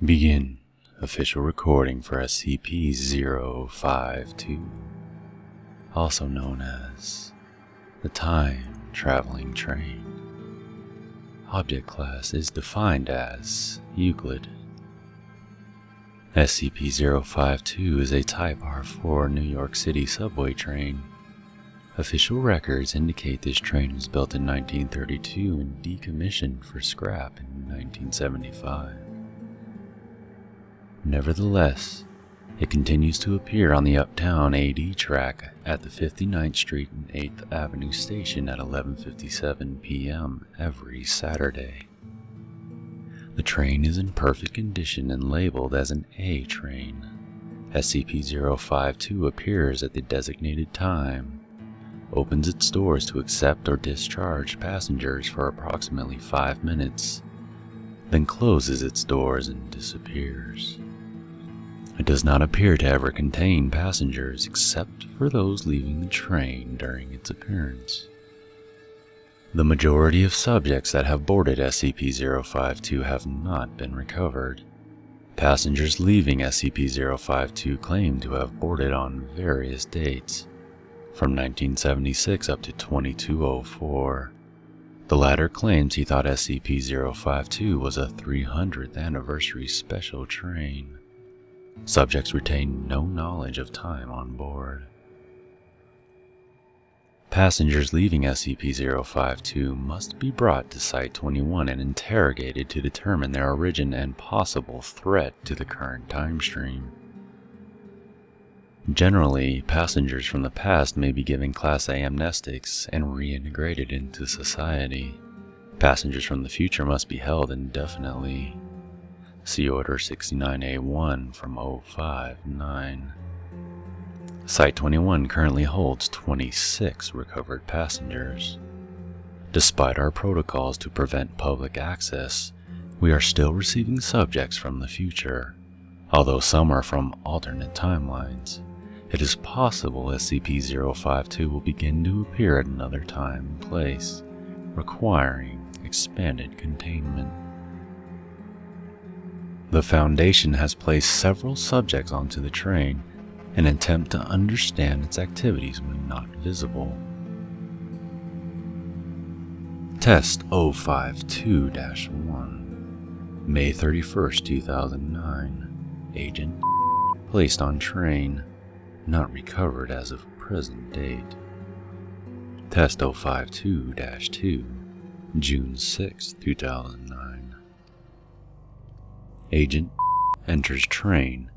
Begin official recording for SCP-052, also known as the Time Traveling Train. Object class is defined as Euclid. SCP-052 is a Type R4 New York City subway train. Official records indicate this train was built in 1932 and decommissioned for scrap in 1975. Nevertheless, it continues to appear on the Uptown AD track at the 59th Street and 8th Avenue station at 11:57 p.m. every Saturday. The train is in perfect condition and labeled as an A train. SCP-052 appears at the designated time, opens its doors to accept or discharge passengers for approximately 5 minutes, then closes its doors and disappears. It does not appear to ever contain passengers except for those leaving the train during its appearance. The majority of subjects that have boarded SCP-052 have not been recovered. Passengers leaving SCP-052 claim to have boarded on various dates, from 1976 up to 2204. The latter claims he thought SCP-052 was a 300th anniversary special train. Subjects retain no knowledge of time on board. Passengers leaving SCP-052 must be brought to Site-21 and interrogated to determine their origin and possible threat to the current time stream. Generally, passengers from the past may be given Class A amnestics and reintegrated into society. Passengers from the future must be held indefinitely. See Order 69A1 from 059. Site-21 currently holds 26 recovered passengers. Despite our protocols to prevent public access, we are still receiving subjects from the future. Although some are from alternate timelines, it is possible SCP-052 will begin to appear at another time and place, requiring expanded containment. The Foundation has placed several subjects onto the train in an attempt to understand its activities when not visible. Test 052-1, May 31st, 2009. Agent placed on train, not recovered as of present date. Test 052-2, June 6, 2009. Agent enters train,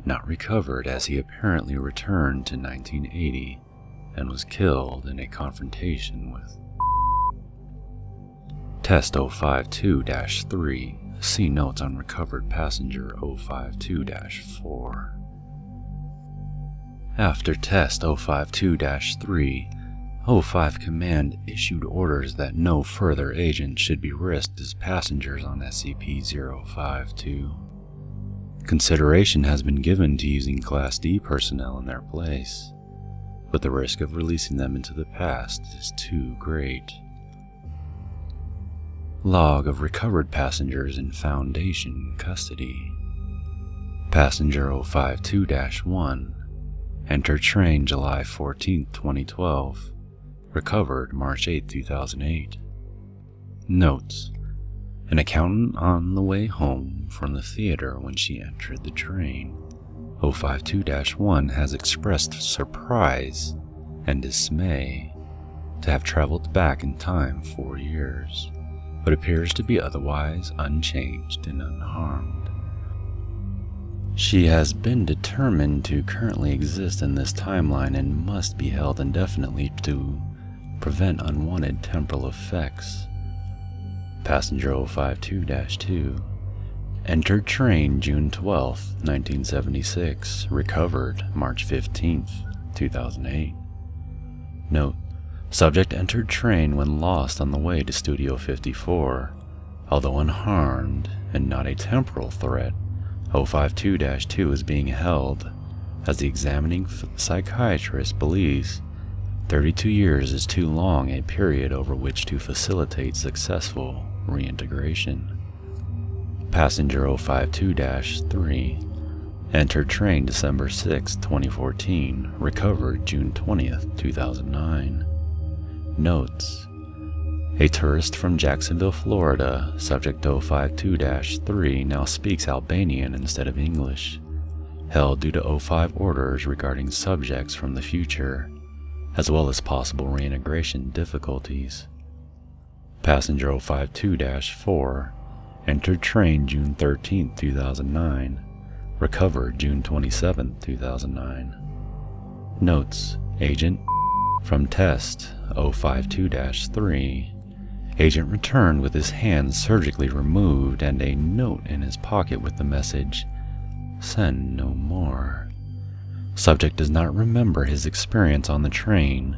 not recovered as he apparently returned to 1980 and was killed in a confrontation with. Test 052-3, see notes on recovered passenger 052-4. After Test 052-3, 05 Command issued orders that no further agents should be risked as passengers on SCP-052. Consideration has been given to using Class D personnel in their place, but the risk of releasing them into the past is too great. Log of recovered passengers in Foundation custody. Passenger 052-1 entered train July 14, 2012. Recovered March 8, 2008. Notes: an accountant on the way home from the theater when she entered the train. 052-1 has expressed surprise and dismay to have traveled back in time 4 years, but appears to be otherwise unchanged and unharmed. She has been determined to currently exist in this timeline and must be held indefinitely to prevent unwanted temporal effects. Passenger 052-2 entered train June 12, 1976, recovered March 15, 2008. Note: subject entered train when lost on the way to Studio 54. Although unharmed and not a temporal threat, 052-2 is being held as the examining psychiatrist believes 32 years is too long a period over which to facilitate successful reintegration. Passenger 052-3 entered train December 6, 2014, recovered June 20th, 2009. Notes: a tourist from Jacksonville, Florida, subject 052-3, now speaks Albanian instead of English, held due to 05 orders regarding subjects from the future, as well as possible reintegration difficulties. Passenger 052-4 entered train June 13, 2009, recovered June 27, 2009. Notes: agent from test 052-3. Agent returned with his hand surgically removed and a note in his pocket with the message, "Send no more." Subject does not remember his experience on the train,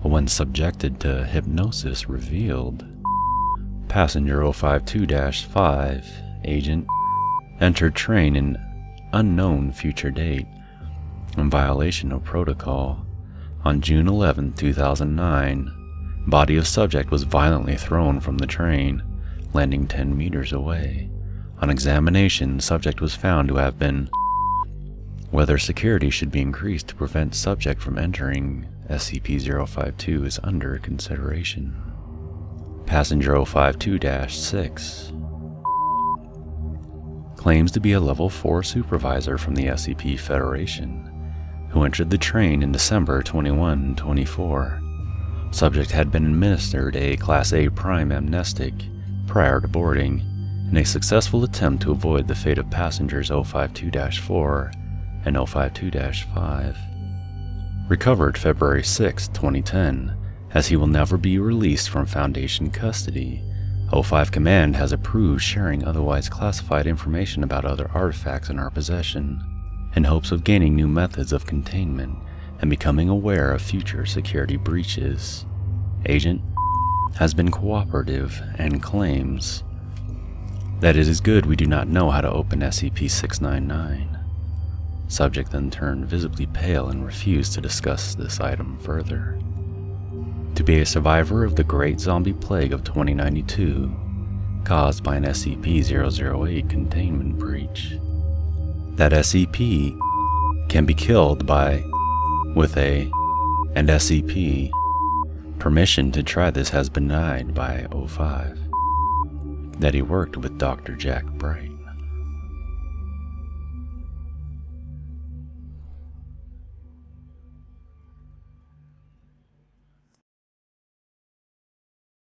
but when subjected to hypnosis revealed. Passenger 052-5, agent, entered train in unknown future date, in violation of protocol. On June 11, 2009, body of subject was violently thrown from the train, landing 10 meters away. On examination, subject was found to have been. Whether security should be increased to prevent subject from entering SCP-052 is under consideration. Passenger 052-6 claims to be a Level 4 supervisor from the SCP Federation, who entered the train in December 21-24. Subject had been administered a Class A prime amnestic prior to boarding, in a successful attempt to avoid the fate of passengers 052-4 and 052-5. Recovered February 6, 2010, as he will never be released from Foundation custody. 05 Command has approved sharing otherwise classified information about other artifacts in our possession, in hopes of gaining new methods of containment and becoming aware of future security breaches. Agent has been cooperative and claims that it is good we do not know how to open SCP-699. Subject then turned visibly pale and refused to discuss this item further. To be a survivor of the Great Zombie Plague of 2092, caused by an SCP-008 containment breach. That SCP can be killed by, with a, and SCP. Permission to try this has been denied by 05. That he worked with Dr. Jack Bright.